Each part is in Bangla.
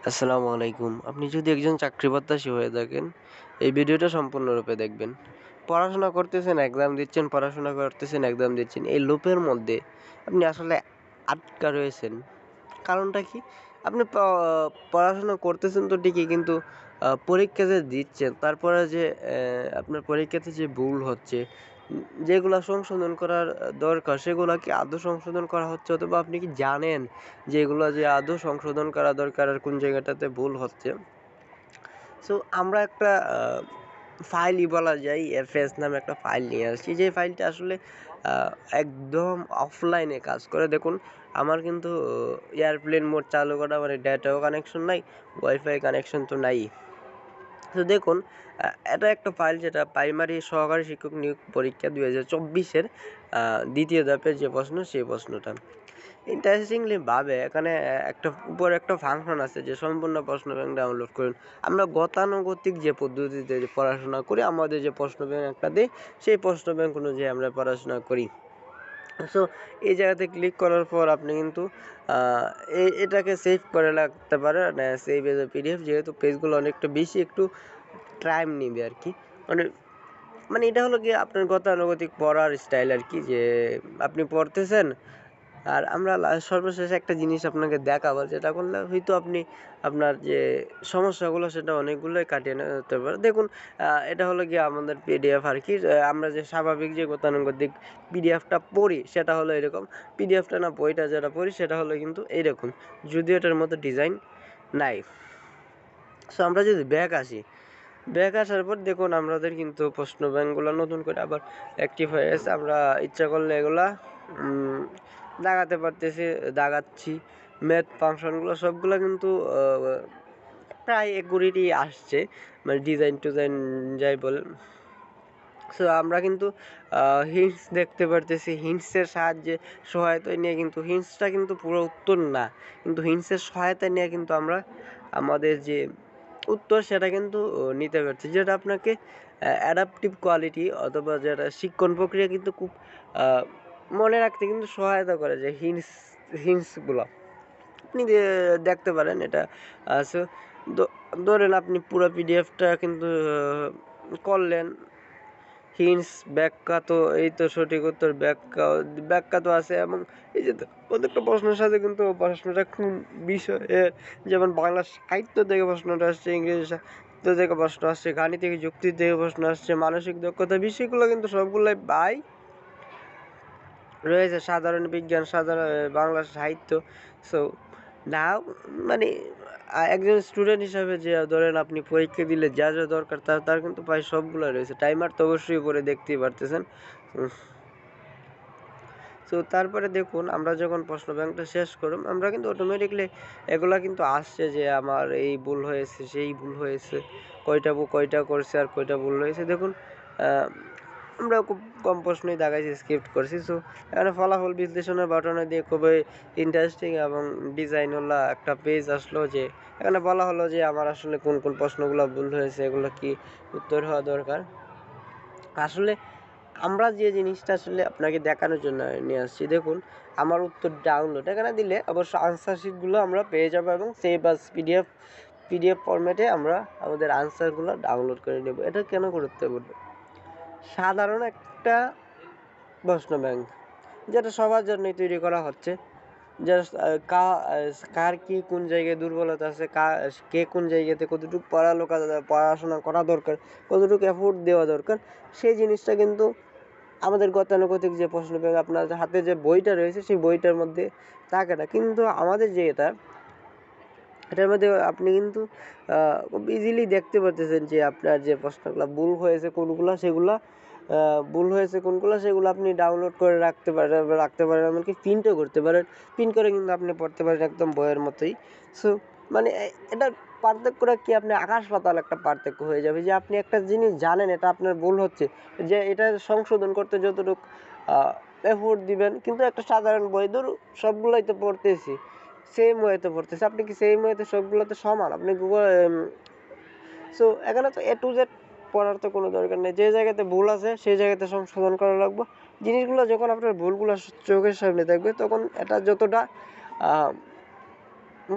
আসসালামু আলাইকুম। আপনি যদি একজন চাকরি প্রত্যাশী হয়ে থাকেন, এই ভিডিওটা সম্পূর্ণরূপে দেখবেন। পড়াশোনা করতেছেন, এক্সাম দিচ্ছেন, পড়াশোনা করতেছেন, এক্সাম দিচ্ছেন। এই লুপের মধ্যে আপনি আসলে আটকা রয়েছেন। কারণটা কি? আপনি পড়াশোনা করতেছেন তো ঠিকই, কিন্তু পরীক্ষা যে দিচ্ছেন, তারপরে যে আপনার পরীক্ষাতে যে ভুল হচ্ছে, যেগুলা সংশোধন করার দরকার, সেগুলা কি আদৌ সংশোধন করা হচ্ছে? অথবা আপনি কি জানেন যে এগুলো যে আদৌ সংশোধন করা দরকার আর কোন জায়গাটাতে ভুল হচ্ছে? সো আমরা একটা ফাইলই বলা যায়, এফএস নামে একটা ফাইল নিয়ে আসছি, যে ফাইলটা আসলে আহ, একদম অফলাইনে কাজ করে। দেখুন, আমার কিন্তু এয়ারপ্লেন মোড চালু করা, মানে ডেটাও কানেকশন নাই, ওয়াইফাই কানেকশন তো নাই। তো দেখুন, এটা একটা ফাইল, যেটা প্রাইমারি সহকারী শিক্ষক নিয়োগ পরীক্ষা 2024-এর দ্বিতীয় ধাপের যে প্রশ্ন, সেই প্রশ্নটা। ইন্টারেস্টিংলি ভাবে এখানে একটা উপরে একটা ফাংশন আছে যে সম্পূর্ণ প্রশ্ন ব্যাংক ডাউনলোড করুন। আমরা গতানুগতিক যে পদ্ধতিতে যে পড়াশোনা করি, আমাদের যে প্রশ্ন ব্যাংক একটা দেয়, সেই প্রশ্ন ব্যাংক অনুযায়ী আমরা পড়াশোনা করি। সো এই জায়গাতে ক্লিক করার পর আপনি কিন্তু এটাকে সেভ করে রাখতে পারেন, সেভ এজ এ পিডিএফ, যেহেতু পেজগুলো অনেকটা বেশি একটু টাইম নিবে আর কি। মানে মানে এটা হলো কি আপনার গতানুগতিক পড়ার স্টাইল আর কি, যে আপনি পড়তেছেন। আর আমরা সর্বশেষ একটা জিনিস আপনাকে দেখাবো, যেটা করলে হয়তো আপনি আপনার যে সমস্যাগুলো, সেটা অনেকগুলোই কাটিয়ে নিতে পারে। দেখুন, এটা হলো গিয়ে আমাদের পিডিএফ আর কি। আমরা যে স্বাভাবিক যে গতানুগতিক পিডিএফটা পড়ি, সেটা হলো এরকম। পিডিএফটা না, বইটা যেটা পড়ি, সেটা হলো কিন্তু এইরকম, যদিও এটার মধ্যে ডিজাইন নাই। সো আমরা যদি ব্যাক আসার পর দেখুন, আমাদের কিন্তু প্রশ্ন ব্যাংকগুলো নতুন করে আবার অ্যাক্টিভ হয়ে গেছে। আমরা ইচ্ছা করলে এগুলা দাগাতে পারতেছি, দাগাচ্ছি। ম্যাথ ফাংশনগুলো সবগুলো কিন্তু প্রায় একুরেটই আসছে, মানে ডিজাইন টুজাইন যাই বলেন। সো আমরা কিন্তু হিন্টস দেখতে পারতেছি, হিন্টসের সাহায্যে সহায়তা নিয়ে, কিন্তু হিন্টসটা কিন্তু পুরো উত্তর না, কিন্তু হিন্টসের সহায়তা নিয়ে কিন্তু আমরা আমাদের যে উত্তর, সেটা কিন্তু নিতে পারছি, যেটা আপনাকে অ্যাডাপটিভ কোয়ালিটি অথবা যেটা শিক্ষণ প্রক্রিয়া কিন্তু খুব মনে রাখতে কিন্তু সহায়তা করে, যে হিন্টসগুলো আপনি দেখতে পারেন। এটা সো ধরেন আপনি পুরো পিডিএফটা কিন্তু করলেন। হিন্টস, ব্যাখ্যা, তো এই তো সঠিক উত্তর, ব্যাখ্যা তো আছে। এবং এই যে প্রত্যেকটা প্রশ্নের সাথে কিন্তু প্রশ্নটা কোন বিষয়ে, যেমন বাংলা সাহিত্য থেকে প্রশ্নটা আসছে, ইংরেজি সাহিত্য থেকে প্রশ্ন আসছে, গাণিতিক যুক্তি থেকে প্রশ্ন আসছে, মানসিক দক্ষতা, বিষয়গুলো কিন্তু সবগুলোই বাই রয়েছে, সাধারণ বিজ্ঞান, সাধারণ বাংলা সাহিত্য। সো না, মানে একজন স্টুডেন্ট হিসাবে, যে ধরেন আপনি পরীক্ষা দিলে যা যা দরকার, তার কিন্তু প্রায় সবগুলো রয়েছে। টাইমার তো অবশ্যই উপরে দেখতেই পারতেছেন। তো তারপরে দেখুন, আমরা যখন প্রশ্ন ব্যাংকটা শেষ করুন, আমরা কিন্তু অটোমেটিকলি এগুলা কিন্তু আসছে, যে আমার এই ভুল হয়েছে, সেই ভুল হয়েছে, কয়টা করছে আর কয়টা ভুল হয়েছে। দেখুন, আমরা খুব কম প্রশ্নই দাগাইছি, স্ক্রিপ্ট করছি। সো এখানে ফলাফল বিশ্লেষণের বাটনে দিয়ে খুবই ইন্টারেস্টিং এবং ডিজাইনওয়ালা একটা পেজ আসলো, যে এখানে বলা হলো যে আমার আসলে কোন কোন প্রশ্নগুলো ভুল হয়েছে, এগুলো কি উত্তর হওয়া দরকার। আসলে আমরা যে জিনিসটা আসলে আপনাকে দেখানোর জন্য নিয়ে আসছি, দেখুন, আমার উত্তর ডাউনলোড এখানে দিলে অবশ্য আনসার শিটগুলো আমরা পেয়ে যাবো, এবং সেভ আস পিডিএফ ফরম্যাটে আমরা আমাদের আনসারগুলো ডাউনলোড করে নেব। এটা কেন করতে বলবো? সাধারণ একটা প্রশ্ন ব্যাংক, যেটা সবার জন্যই তৈরি করা হচ্ছে, জাস্ট কার কি কোন জায়গায় দুর্বলতা আছে, কে কোন জায়গাতে কতটুকু পড়াশোনা করা দরকার, কতটুকু এফোর্ট দেওয়া দরকার, সেই জিনিসটা কিন্তু আমাদের গতানুগতিক যে প্রশ্ন ব্যাংক, আপনার হাতে যে বইটা রয়েছে, সেই বইটার মধ্যে থাকে না। কিন্তু আমাদের যে এটার মধ্যে আপনি কিন্তু খুব ইজিলি দেখতে পারতেছেন যে আপনার যে প্রশ্নগুলো ভুল হয়েছে কোনগুলো, সেগুলো আপনি ডাউনলোড করে রাখতে পারেন, এমনকি প্রিন্টও করতে পারেন। প্রিন্ট করে কিন্তু আপনি পড়তে পারেন একদম বইয়ের মতোই। সো মানে এটার পার্থক্যটা কি, আপনি আকাশ পাতাল একটা পার্থক্য হয়ে যাবে, যে আপনি একটা জিনিস জানেন এটা আপনার ভুল হচ্ছে, যে এটা সংশোধন করতে যতটুকু এফোর্ট দিবেন, কিন্তু একটা সাধারণ বই সবগুলোই তো পড়তেছি, সেম ওয়েতে পড়তেছে, আপনি কি সেম ওয়েতে সবগুলোতে সমান? আপনি গুগল, সো এখানে তো এ টু জেড পড়ার তো কোনো দরকার নেই, যে জায়গাতে ভুল আছে সেই জায়গাতে সংশোধন করা লাগবে। জিনিসগুলো যখন আপনার ভুলগুলো চোখের সামনে দেখবে, তখন এটা যতটা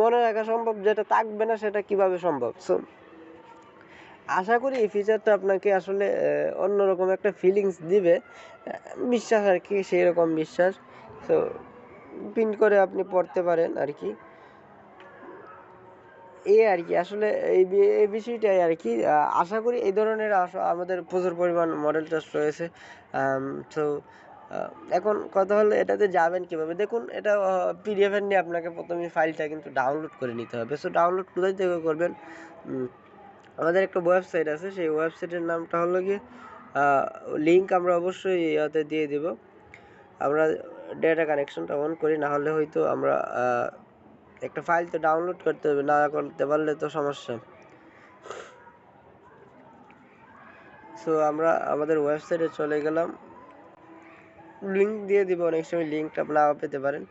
মনে রাখা সম্ভব, যেটা থাকবে না সেটা কিভাবে সম্ভব? সো আশা করি এই ফিচারটা আপনাকে আসলে অন্যরকম একটা ফিলিংস দিবে, বিশ্বাস আর কি, সেই রকম বিশ্বাস। সো প্রিন্ট করে আপনি পড়তে পারেন আর কি, এই আর কি আসলে এই বিষয়টাই আর কি। আশা করি এই ধরনের আমাদের প্রচুর পরিমাণ মডেল টেস্ট রয়েছে। তো এখন কথা হলো এটাতে যাবেন কিভাবে। দেখুন, এটা পিডিএফ এর নিয়ে আপনাকে প্রথমে ফাইলটা কিন্তু ডাউনলোড করে নিতে হবে। সো ডাউনলোড কোথায় থেকে করবেন? আমাদের একটা ওয়েবসাইট আছে, সেই ওয়েবসাইটের নামটা হলো গিয়ে, লিঙ্ক আমরা অবশ্যই ইয়াতে দিয়ে দিব। আমরা ডেটা কানেকশনটা অন করি, না হলে হয়তো আমরা একটা ফাইল তো ডাউনলোড করতে হবে, না করতে পারলে তো সমস্যা। সো আমরা আমাদের ওয়েবসাইটে চলে গেলাম, লিঙ্ক দিয়ে দিব, অনেক সময় লিঙ্কটা নাও পেতে পারেন।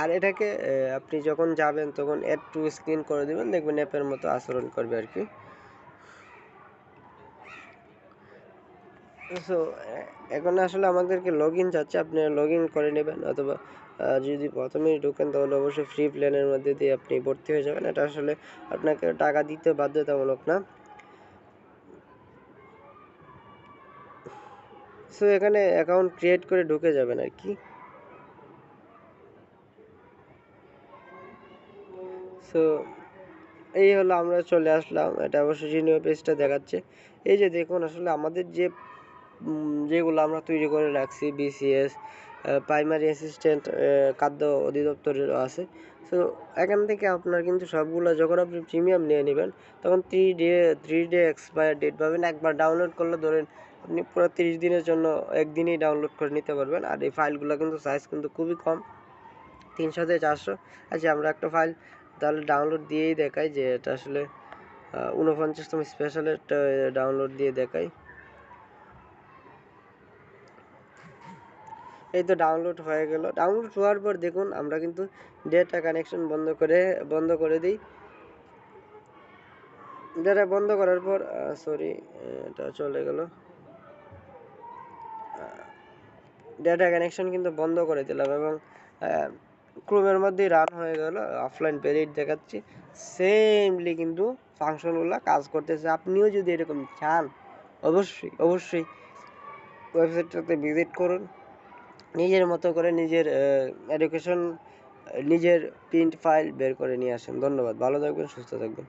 আর এটাকে আপনি যখন যাবেন তখন অ্যাড টু স্ক্রিন করে দেবেন, দেখবেন অ্যাপের মতো আচরণ করবে আর কি। সো এখন আসলে আমাদেরকে লগ ইন চাচ্ছে, আপনি লগ ইন করে নেবেন, অথবা যদি প্রথমেই ঢোকেন তাহলে অবশ্যই ফ্রি প্ল্যানের মধ্যে দিয়ে আপনি ভর্তি হয়ে যাবেন। এটা আসলে আপনাকে টাকা দিতে বাধ্যতামূলক না। সো এখানে অ্যাকাউন্ট ক্রিয়েট করে ঢুকে যাবেন আর কি। সো এই হলো, আমরা চলে আসলাম। এটা অবশ্যই জিনিও পেজটা দেখাচ্ছে। এই যে দেখুন, আসলে আমাদের যেগুলো আমরা তৈরি করে রাখছি, বিসিএস, প্রাইমারি অ্যাসিস্ট্যান্ট, খাদ্য অধিদপ্তরের আছে। সো এখান থেকে আপনার কিন্তু সবগুলো, যখন আপনি প্রিমিয়াম নিয়ে নেবেন তখন 3 ডে এক্সপায়ার ডেট পাবেন। একবার ডাউনলোড করলে ধরেন আপনি পুরো 30 দিনের জন্য একদিনেই ডাউনলোড করে নিতে পারবেন। আর এই ফাইলগুলো কিন্তু সাইজ কিন্তু খুবই কম, 300 থেকে 400। আচ্ছা, আমরা একটা ফাইল তাহলে ডাউনলোড দিয়েই দেখাই যে এটা আসলে 49তম স্পেশালের ডাউনলোড দিয়ে দেখাই। এই তো ডাউনলোড হয়ে গেল। ডাউনলোড হওয়ার পর দেখুন, আমরা কিন্তু ডেটা কানেকশন বন্ধ করে দিই। ডেটা বন্ধ করার পর সরি, এটা চলে গেল। ডেটা কানেকশন কিন্তু বন্ধ করে দিলাম এবং ক্রোমের মধ্যেই রান হয়ে গেল। অফলাইন পেরিড দেখাচ্ছি, সেমলি কিন্তু ফাংশনগুলো কাজ করতেছে। আপনিও যদি এরকম চান, অবশ্যই ওয়েবসাইটটাতে ভিজিট করুন, নিজের মতো করে নিজের এডুকেশন, নিজের প্রিন্ট ফাইল বের করে নিয়ে আসেন। ধন্যবাদ, ভালো থাকবেন, সুস্থ থাকবেন।